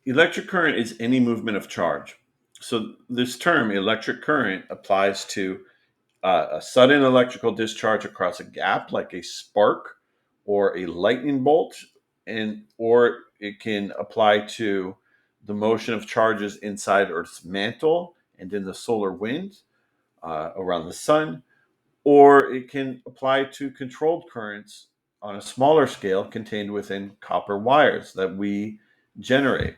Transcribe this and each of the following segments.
Electric current is any movement of charge. So this term, electric current, applies to a sudden electrical discharge across a gap, like a spark or a lightning bolt, and or it can apply to the motion of charges inside Earth's mantle and in the solar wind around the sun, or it can apply to controlled currents on a smaller scale contained within copper wires that we generate.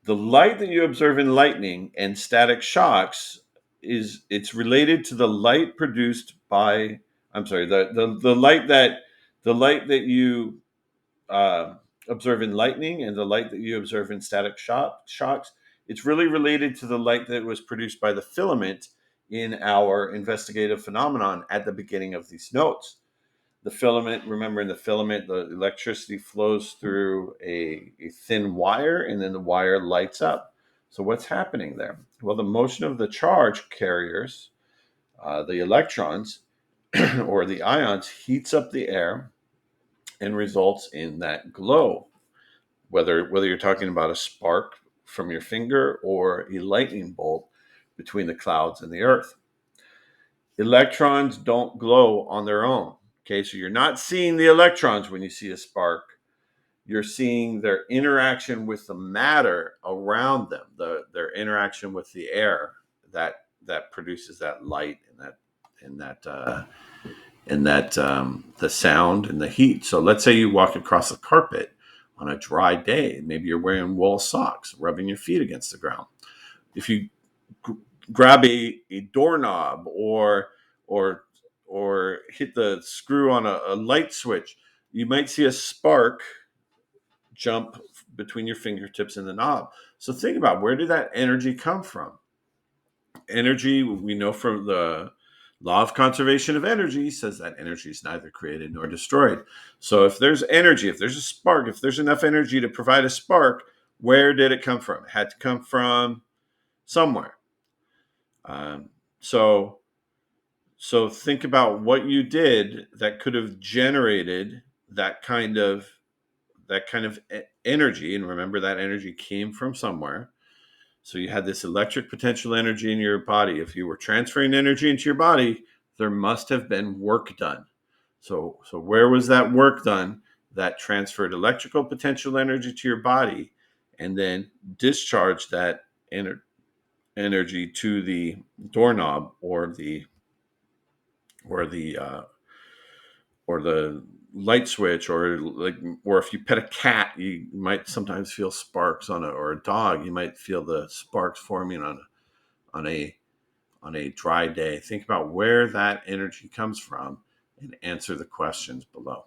The light that you observe in lightning and static shocks is it's related to the light produced by, I'm sorry, the light that you uh, observe in lightning and the light that you observe in shocks. It's really related to the light that was produced by the filament in our investigative phenomenon at the beginning of these notes. The filament, remember, in the filament, the electricity flows through a thin wire, and then the wire lights up. So what's happening there? Well, the motion of the charge carriers, the electrons or the ions, heats up the air and results in that glow. Whether you're talking about a spark from your finger or a lightning bolt between the clouds and the earth. Electrons don't glow on their own. Okay, so you're not seeing the electrons when you see a spark. You're seeing their interaction with the matter around them, their interaction with the air that produces that light and that the sound and the heat. So let's say you walk across a carpet on a dry day. Maybe you're wearing wool socks, rubbing your feet against the ground. If you g- grab a doorknob or or hit the screw on a light switch, you might see a spark jump between your fingertips and the knob. So think about, where did that energy come from? Energy, we know from the law of conservation of energy, says that energy is neither created nor destroyed. So if there's energy, if there's a spark, if there's enough energy to provide a spark, where did it come from? It had to come from somewhere. Um, so so think about what you did that could have generated that kind of energy, and remember that energy came from somewhere. So you had this electric potential energy in your body. If you were transferring energy into your body, there must have been work done. So where was that work done that transferred electrical potential energy to your body and then discharged that energy to the doorknob or the or the light switch, or if you pet a cat, you might sometimes feel sparks on or a dog, you might feel the sparks forming on a on a dry day. Think about where that energy comes from and answer the questions below.